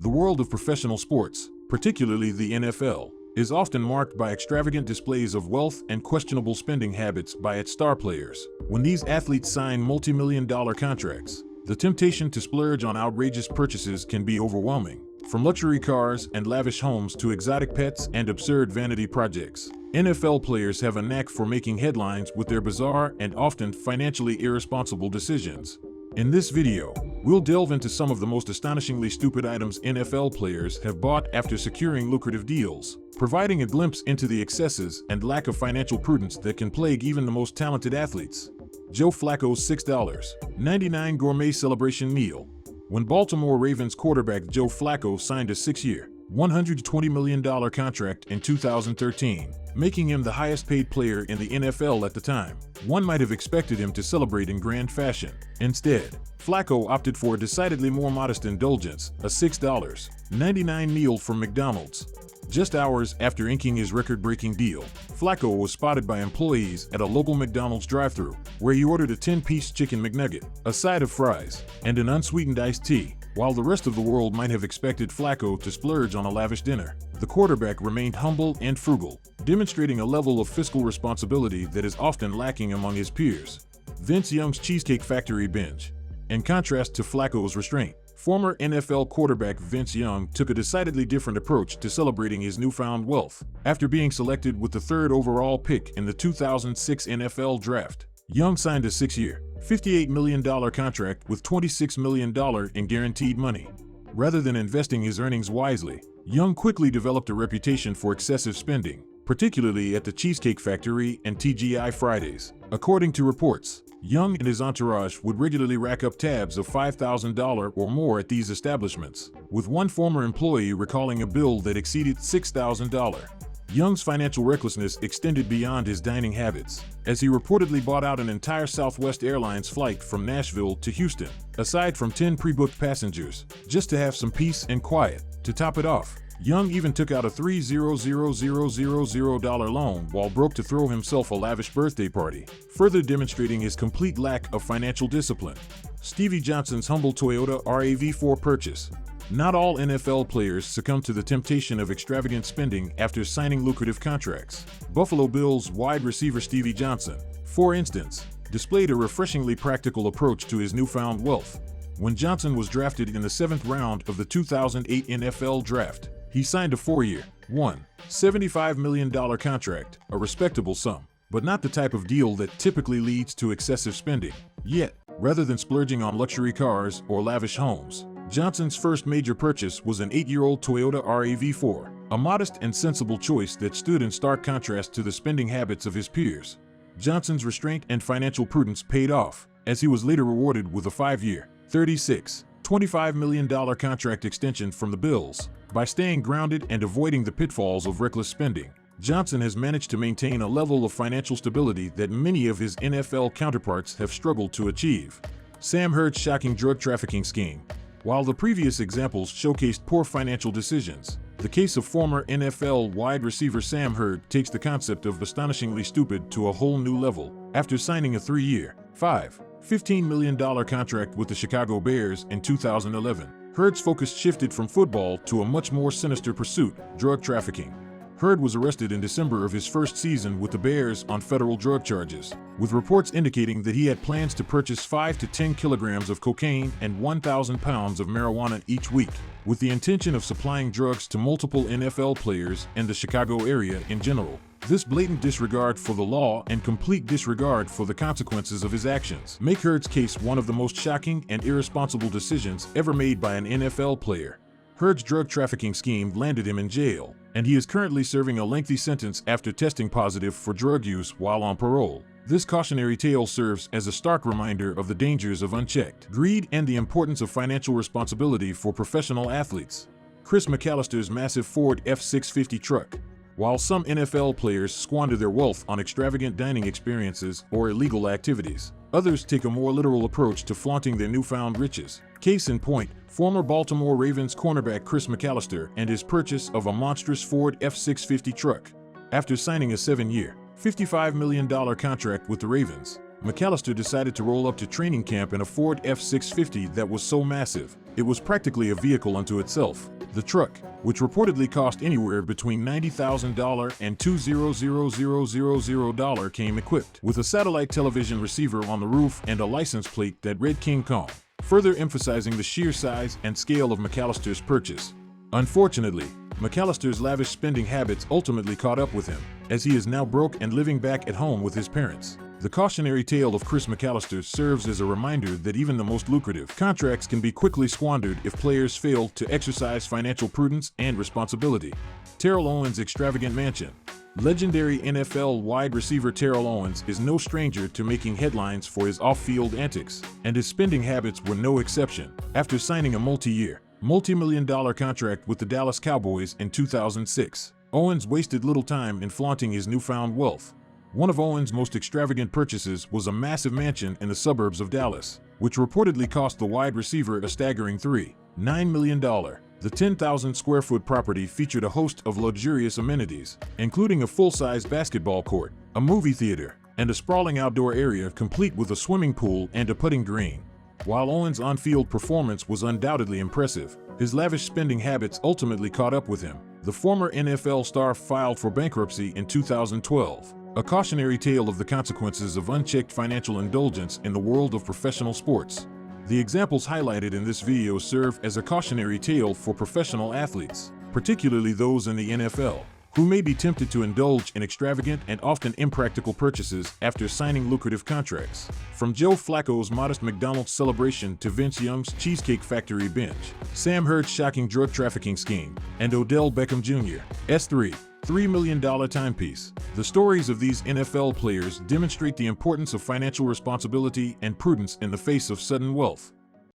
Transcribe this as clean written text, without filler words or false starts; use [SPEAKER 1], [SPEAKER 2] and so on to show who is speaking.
[SPEAKER 1] The world of professional sports, particularly the NFL, is often marked by extravagant displays of wealth and questionable spending habits by its star players. When these athletes sign multi-million-dollar contracts, the temptation to splurge on outrageous purchases can be overwhelming. From luxury cars and lavish homes to exotic pets and absurd vanity projects, NFL players have a knack for making headlines with their bizarre and often financially irresponsible decisions. In this video, we'll delve into some of the most astonishingly stupid items NFL players have bought after securing lucrative deals, providing a glimpse into the excesses and lack of financial prudence that can plague even the most talented athletes. Joe Flacco's $6.99 gourmet celebration meal. When Baltimore Ravens quarterback Joe Flacco signed a 6-year, $120 million contract in 2013, making him the highest-paid player in the NFL at the time, one might have expected him to celebrate in grand fashion. Instead, Flacco opted for a decidedly more modest indulgence, a $6.99 meal from McDonald's. Just hours after inking his record-breaking deal, Flacco was spotted by employees at a local McDonald's drive-thru, where he ordered a 10-piece chicken McNugget, a side of fries, and an unsweetened iced tea. While the rest of the world might have expected Flacco to splurge on a lavish dinner, the quarterback remained humble and frugal, demonstrating a level of fiscal responsibility that is often lacking among his peers. Vince Young's Cheesecake Factory binge. In contrast to Flacco's restraint, former NFL quarterback Vince Young took a decidedly different approach to celebrating his newfound wealth. After being selected with the 3rd overall pick in the 2006 NFL Draft, Young signed a 6-year, $58 million contract with $26 million in guaranteed money. Rather than investing his earnings wisely, Young quickly developed a reputation for excessive spending, particularly at the Cheesecake Factory and TGI Fridays. According to reports, Young and his entourage would regularly rack up tabs of $5,000 or more at these establishments, with one former employee recalling a bill that exceeded $6,000. Young's financial recklessness extended beyond his dining habits, as he reportedly bought out an entire Southwest Airlines flight from Nashville to Houston, aside from 10 pre-booked passengers, just to have some peace and quiet. To top it off, Young even took out a $300,000 loan while broke to throw himself a lavish birthday party, further demonstrating his complete lack of financial discipline. Stevie Johnson's humble Toyota RAV4 purchase. Not all NFL players succumb to the temptation of extravagant spending after signing lucrative contracts. Buffalo Bills wide receiver Stevie Johnson, for instance, displayed a refreshingly practical approach to his newfound wealth. When Johnson was drafted in the 7th round of the 2008 NFL Draft, he signed a 4-year, $75 million contract, a respectable sum, but not the type of deal that typically leads to excessive spending. Yet, rather than splurging on luxury cars or lavish homes, Johnson's first major purchase was an 8-year-old Toyota RAV4, a modest and sensible choice that stood in stark contrast to the spending habits of his peers. Johnson's restraint and financial prudence paid off, as he was later rewarded with a 5-year, $25 million contract extension from the Bills. By staying grounded and avoiding the pitfalls of reckless spending, Johnson has managed to maintain a level of financial stability that many of his NFL counterparts have struggled to achieve. Sam Hurd's shocking drug trafficking scheme. While the previous examples showcased poor financial decisions, the case of former NFL wide receiver Sam Hurd takes the concept of astonishingly stupid to a whole new level. After signing a 3-year, $15 million contract with the Chicago Bears in 2011, Hurd's focus shifted from football to a much more sinister pursuit, drug trafficking. Hurd was arrested in December of his first season with the Bears on federal drug charges, with reports indicating that he had plans to purchase 5 to 10 kilograms of cocaine and 1,000 pounds of marijuana each week, with the intention of supplying drugs to multiple NFL players and the Chicago area in general. This blatant disregard for the law and complete disregard for the consequences of his actions make Hurd's case one of the most shocking and irresponsible decisions ever made by an NFL player. Hurd's drug trafficking scheme landed him in jail, and he is currently serving a lengthy sentence after testing positive for drug use while on parole. This cautionary tale serves as a stark reminder of the dangers of unchecked greed and the importance of financial responsibility for professional athletes. Chris McAllister's massive Ford F-650 truck. While some NFL players squander their wealth on extravagant dining experiences or illegal activities, others take a more literal approach to flaunting their newfound riches. Case in point, former Baltimore Ravens cornerback Chris McAllister and his purchase of a monstrous Ford F-650 truck. After signing a 7-year, $55 million contract with the Ravens, McAllister decided to roll up to training camp in a Ford F-650 that was so massive, it was practically a vehicle unto itself. The truck, which reportedly cost anywhere between $90,000 and $200,000, came equipped with a satellite television receiver on the roof and a license plate that read King Kong, further emphasizing the sheer size and scale of McAllister's purchase. Unfortunately, McAllister's lavish spending habits ultimately caught up with him, as he is now broke and living back at home with his parents. The cautionary tale of Chris McAllister serves as a reminder that even the most lucrative contracts can be quickly squandered if players fail to exercise financial prudence and responsibility. Terrell Owens' extravagant mansion. Legendary NFL wide receiver Terrell Owens is no stranger to making headlines for his off-field antics, and his spending habits were no exception. After signing a multi-million-dollar contract with the Dallas Cowboys in 2006, Owens wasted little time in flaunting his newfound wealth. One of Owens' most extravagant purchases was a massive mansion in the suburbs of Dallas, which reportedly cost the wide receiver a staggering $3.9 million. The 10,000-square-foot property featured a host of luxurious amenities, including a full-size basketball court, a movie theater, and a sprawling outdoor area complete with a swimming pool and a putting green. While Owens' on-field performance was undoubtedly impressive, his lavish spending habits ultimately caught up with him. The former NFL star filed for bankruptcy in 2012. A cautionary tale of the consequences of unchecked financial indulgence in the world of professional sports. The examples highlighted in this video serve as a cautionary tale for professional athletes, particularly those in the NFL, who may be tempted to indulge in extravagant and often impractical purchases after signing lucrative contracts. From Joe Flacco's modest McDonald's celebration to Vince Young's Cheesecake Factory binge, Sam Hurd's shocking drug trafficking scheme, and Odell Beckham Jr.'s $3 million timepiece. The stories of these NFL players demonstrate the importance of financial responsibility and prudence in the face of sudden wealth.